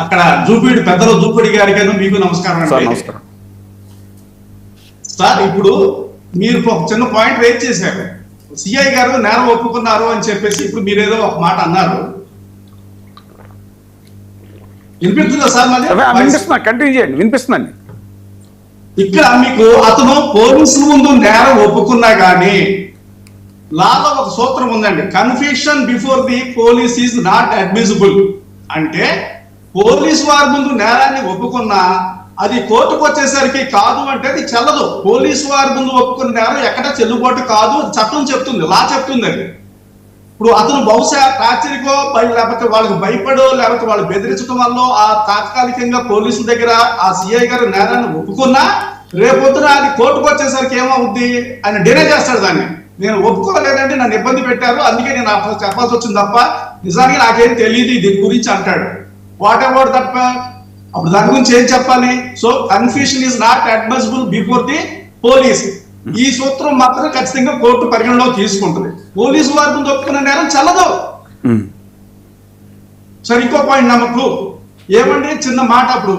అక్కడ జూపిడి పెద్దలు జూపిడి గారికి మీకు నమస్కారం అండి. సార్ ఇప్పుడు మీరు ఒక చిన్న పాయింట్ రేజ్ చేశారు, సిఐ గారు నేరం ఒప్పుకున్నారు అని చెప్పేసి ఇప్పుడు మీరేదో ఒక మాట అన్నారు. వినిపిస్తుందా సార్? వినిపిస్తుందండి. ఇక్కడ మీకు అతను పోలీసుల ముందు నేరం ఒప్పుకున్నా కానీ లాలో ఒక సూత్రం ఉందండి, confession before the police is not admissible. అంటే పోలీసు వారి ముందు నేరాన్ని ఒప్పుకున్నా అది కోర్టుకు వచ్చేసరికి కాదు అంటే అది చెల్లదు. పోలీసు వారి ముందు ఒప్పుకున్న నేరం ఎక్కడ చెల్లుబాటు కాదు, చట్టం చెప్తుంది, లా చెప్తుంది. అది ఇప్పుడు అతను బహుశా టార్చర్కో లేకపోతే వాళ్ళకి భయపడో లేకపోతే వాళ్ళు బెదిరించడం వల్ల ఆ తాత్కాలికంగా పోలీసుల దగ్గర ఆ సిఐ గారు నేరాన్ని ఒప్పుకున్నా రేపొద్దున అది కోర్టుకు వచ్చేసరికి ఏమవుద్ది, ఆయన డినే చేస్తాడు దాన్ని. నేను ఒప్పుకోలేదంటే నన్ను ఇబ్బంది పెట్టారు, అందుకే నేను అసలు చెప్పాల్సి వచ్చింది తప్ప నిజానికి నాకేం తెలియదు దీని గురించి అంటాడు. What about that? అప్పుడు దాని గురించి ఏం చెప్పాలి? So confusion is not admissible before the police. ఈ సూత్రం మాత్రం ఖచ్చితంగా కోర్టు పరిగణలో తీసుకుంటుంది. పోలీసు వారి ముందు ఒప్పుకున్న నేరం చల్లదు. సరే, ఇంకో పాయింట్ నమ్మకు ఏమండి, చిన్న మాట. అప్పుడు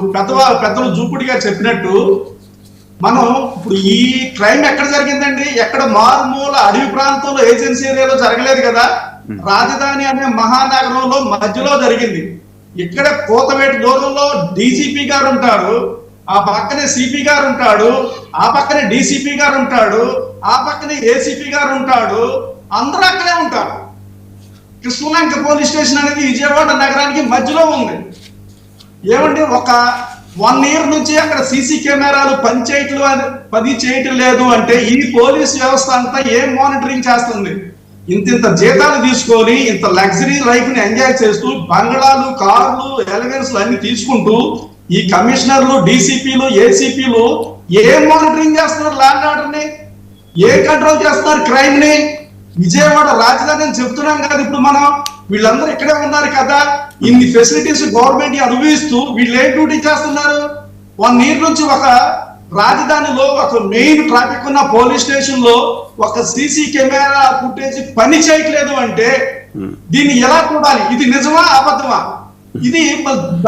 పెద్దలు జూపుడిగా చెప్పినట్టు మనం ఇప్పుడు ఈ క్రైమ్ ఎక్కడ జరిగిందండి? ఎక్కడ మారుమూల అడవి ప్రాంతంలో ఏజెన్సీ ఏరియాలో జరగలేదు కదా, రాజధాని అనే మహానగరంలో మధ్యలో జరిగింది. ఇక్కడ కోతవేటి దూరంలో డీజీపీ గారు ఉంటారు, ఆ పక్కనే సిపి గారు ఉంటాడు, ఆ పక్కనే డీసీపీ గారు ఉంటాడు, ఆ పక్కనే ఏసీపీ గారు ఉంటాడు, అందరూ అక్కడే ఉంటారు. కృష్ణలంక పోలీస్ స్టేషన్ అనేది విజయవాడ నగరానికి మధ్యలో ఉంది. ఏమండి, ఒక 1 year నుంచి అక్కడ సీసీ కెమెరాలు పని చేయటం లేదు అంటే ఈ పోలీస్ వ్యవస్థ అంతా ఏం మానిటరింగ్ చేస్తుంది? ఇంత జీతాలు తీసుకొని ఇంత లగ్జరీ లైఫ్ ని ఎంజాయ్ చేస్తూ బంగ్లాలు, కార్లు, ఎలివెన్స్లు అన్ని తీసుకుంటూ ఈ కమిషనర్లు, డీసీపీలు, ఏసీపీలు ఏం మానిటరింగ్ చేస్తున్నారు? ల్యాండ్ ఆర్డర్ ని ఏ కంట్రోల్ చేస్తున్నారు? క్రైమ్ ని? విజయవాడ రాజధాని అని చెప్తున్నాం కదా ఇప్పుడు మనం, వీళ్ళందరూ ఇక్కడే ఉన్నారు కదా, ఇన్ని ఫెసిలిటీస్ గవర్నమెంట్ అనుభవిస్తూ వీళ్ళు ఏ డ్యూటీ చేస్తున్నారు? 1 year నుంచి ఒక రాజధానిలో ఒక మెయిన్ ట్రాఫిక్ ఉన్న పోలీస్ స్టేషన్ లో ఒక సీసీ కెమెరా ఫుటేజ్ పని చేయట్లేదు అంటే దీన్ని ఎలా చూడాలి? ఇది నిజమా అబద్ధమా? ఇది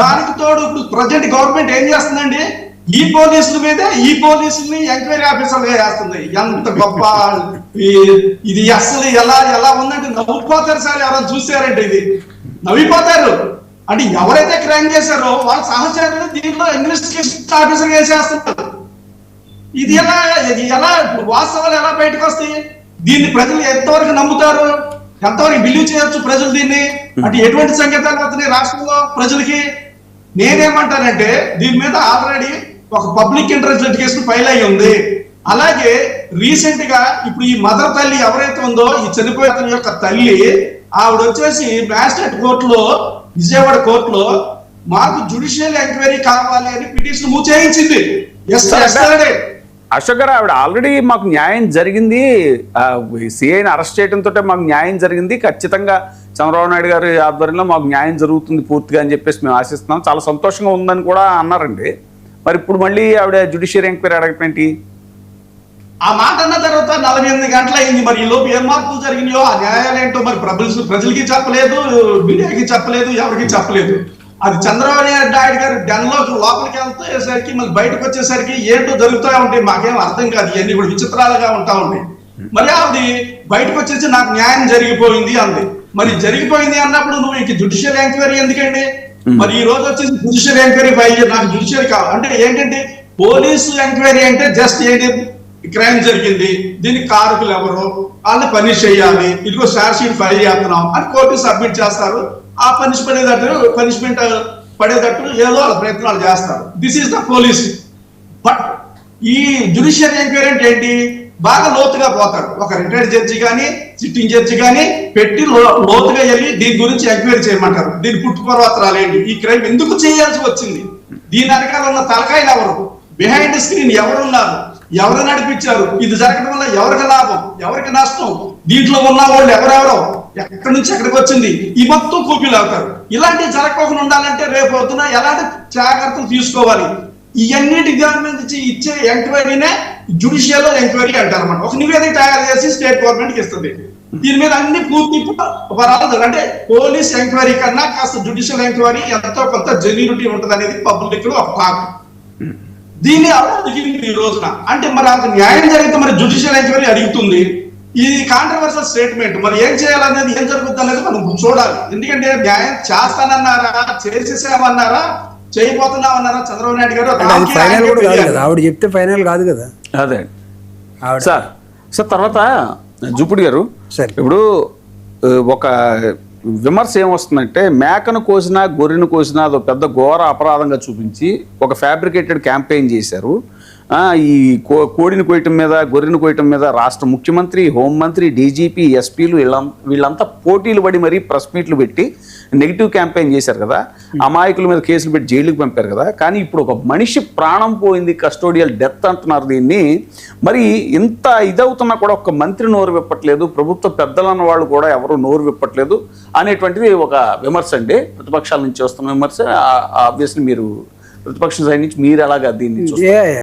దానికి తోడు ఇప్పుడు ప్రజెంట్ గవర్నమెంట్ ఏం చేస్తుందండి, ఈ పోలీసుల మీదే ఈ పోలీసుల్ని ఎంక్వైరీ ఆఫీసర్గా చేస్తుంది. ఎంత గొప్ప ఇది! అసలు ఎలా ఉందంటే నవ్వుపోతారు సార్. ఎవరైనా చూసారంటే ఇది నవ్విపోతారు. అంటే ఎవరైతే క్రైమ్ చేశారో వాళ్ళ సహచరులు దీంట్లో ఇన్వెస్టిగేషన్ ఆఫీసర్ చేసేస్తున్నారు. ఇది ఎలా వాస్తవాలు ఎలా బయటకు వస్తాయి? దీన్ని ప్రజలు ఎంతవరకు నమ్ముతారు, ఎంతవరకు బిలీవ్ చేయొచ్చు ప్రజలు దీన్ని? అంటే ఎటువంటి సంకేతాలు వస్తున్నాయి రాష్ట్రంలో ప్రజలకి? నేనేమంటానంటే దీని మీద ఆల్రెడీ ఒక పబ్లిక్ ఇంట్రెస్ట్ లిటిగేషన్ ఫైల్ అయ్యి ఉంది. అలాగే రీసెంట్ గా ఇప్పుడు ఈ మదర్ తల్లి ఎవరైతే ఉందో, ఈ చనిపోయిన యొక్క తల్లి, ఆవిడ వచ్చేసి మ్యాజిస్ట్రేట్ కోర్టులో, విజయవాడ కోర్టులో మాకు జ్యుడిషియల్ ఎంక్వైరీ కావాలి అని పిటిషన్ మూవ్ చేయించింది. అశోక్ గారు, ఆవిడ ఆల్రెడీ మాకు న్యాయం జరిగింది, సిఐని అరెస్ట్ చేయడంతో మాకు న్యాయం జరిగింది, ఖచ్చితంగా చంద్రబాబు నాయుడు గారి ఆధ్వర్యంలో మాకు న్యాయం జరుగుతుంది పూర్తిగా అని చెప్పేసి మేము ఆశిస్తున్నాం, చాలా సంతోషంగా ఉందని కూడా అన్నారండి. మరి ఇప్పుడు మళ్ళీ ఆవిడ జ్యుడిషియల్ ఎంక్వైరీ అడగటేంటి? ఆ మాట అన్న తర్వాత 48 గంటలు అయింది. మరి ఈ లోపు ఏం మార్పులు జరిగినాయో ఆ న్యాయాలు ఏంటో మరి ప్రజలకి చెప్పలేదు, మీడియాకి చెప్పలేదు, ఎవరికి చెప్పలేదు. అది చంద్రబాబు నాయుడు గారు డెన్లోకి లోపలికి వెళ్తేసరికి మళ్ళీ బయటకు వచ్చేసరికి ఏంటో జరుగుతూ ఉంటాయి, మాకేం అర్థం కాదు, ఇవన్నీ కూడా విచిత్రాలుగా ఉంటా ఉంటాయి. మరి ఆవిడ బయటకు వచ్చేసి నాకు న్యాయం జరిగిపోయింది అంది. మరి జరిగిపోయింది అన్నప్పుడు నువ్వు ఇంక జ్యుడిషియల్ ఎంక్వైరీ ఎందుకండి? మరి ఈ రోజు వచ్చేసి జ్యుడిషియల్ ఎంక్వైరీ ఫైల్ నాకు జ్యుడిషియల్ కావాలి అంటే ఏంటంటే, పోలీసు ఎంక్వైరీ అంటే జస్ట్ ఏంటి, క్రైమ్ జరిగింది, దీనికి కారకులు ఎవరు, వాళ్ళని పనిష్ చేయాలి, ఇదిగో ఛార్జ్ షీట్ ఫైల్ చేస్తున్నాం అని కోర్టు సబ్మిట్ చేస్తారు. ఆ పనిష్మెంట్ పడేటట్టు ఏదో వాళ్ళ ప్రయత్నాలు చేస్తారు. This is the police. But ఈ జ్యుడిషియల్ ఎంక్వైరీ అంటే ఏంటి, బాగా లోతుగా పోతారు. ఒక రిటైర్డ్ జడ్జి కానీ సిట్టింగ్ జడ్జి కానీ పెట్టి లోతుగా వెళ్ళి దీని గురించి ఎంక్వైరీ చేయమంటారు. దీని పుట్టుపర్వత్రాలు ఏంటి, ఈ క్రైమ్ ఎందుకు చేయాల్సి వచ్చింది, దీని వెనకాల ఉన్న తలకాయలు ఎవరు, బిహైండ్ స్క్రీన్ ఎవరున్నారు, ఎవరు నడిపించారు, ఇది జరగడం వల్ల ఎవరికి లాభం, ఎవరికి నష్టం, దీంట్లో ఉన్న వాళ్ళు ఎవరెవరో, ఎక్కడి నుంచి ఎక్కడికి వచ్చింది, ఈ మొత్తం కూపీలు అవుతారు. ఇలాంటివి జరగకుండా ఉండాలంటే రేపు పొద్దున ఎలాంటి జాగ్రత్తలు తీసుకోవాలి, ఇవన్నిటి గవర్నమెంట్ ఇచ్చే ఎంక్వైరీనే జ్యుడిషియల్ ఎంక్వైరీ అంటారు అన్నమాట. ఒక నివేదిక తయారు చేసి స్టేట్ గవర్నమెంట్కి ఇస్తుంది. దీని మీద అన్ని పూర్తి పరాలు అంటే పోలీస్ ఎంక్వైరీ కన్నా కాస్త జ్యుడిషియల్ ఎంక్వైరీ ఎంతో కొంత జెన్యూనిటీ ఉంటుంది అనేది పబ్లిక్ లో ఒక టాక్. దీన్ని అడిగింది ఈ రోజున. అంటే మరి అంత న్యాయం జరిగితే మరి జ్యుడిషియల్ ఎంక్వైరీ అడుగుతుంది. ఇది కాంట్రవర్షియల్ స్టేట్మెంట్. మరి ఏం చేయాలనేది, ఏం జరుగుతుంది అనేది మనం చూడాలి. ఎందుకంటే న్యాయం చేస్తానన్నారా, చేసేసామన్నారా, చేయబోతున్నామన్నారా చంద్రబాబు నాయుడు గారు? అది ఫైనల్ కూడా కాదు కదా, ఆవిడ చెప్తే ఫైనల్ కాదు కదా. అదే సార్. సార్ తర్వాత జూపుడి గారు, ఇప్పుడు ఒక విమర్శ ఏమొస్తుందంటే మేకను కోసినా గొర్రెను కోసినా అదో పెద్ద ఘోర అపరాధంగా చూపించి ఒక ఫ్యాబ్రికేటెడ్ క్యాంపెయిన్ చేశారు. ఈ కోడిని కోయటం మీద, గొర్రెను కోయటం మీద రాష్ట్ర ముఖ్యమంత్రి, హోంమంత్రి, డీజీపీ, ఎస్పీలు వీళ్ళంతా పోటీలు పడి మరీ ప్రెస్ మీట్లు పెట్టి నెగిటివ్ క్యాంపెయిన్ చేశారు కదా. అమాయకుల మీద కేసులు పెట్టి జైలుకి పంపారు కదా. కానీ ఇప్పుడు ఒక మనిషి ప్రాణం పోయింది, కస్టోడియల్ డెత్ అంటున్నారు దీన్ని. మరి ఇంత ఇదవుతున్నా కూడా ఒక మంత్రి నోరు విప్పట్లేదు, ప్రభుత్వ పెద్దలన్న వాళ్ళు కూడా ఎవరు నోరు విప్పట్లేదు అనేటువంటిది ఒక విమర్శ అండి, ప్రతిపక్షాల నుంచి వస్తున్న విమర్శ. ఆబ్వియస్లీ మీరు ప్రతిపక్ష సైడ్ నుంచి మీరు ఎలాగా దీన్ని చూస్తారు?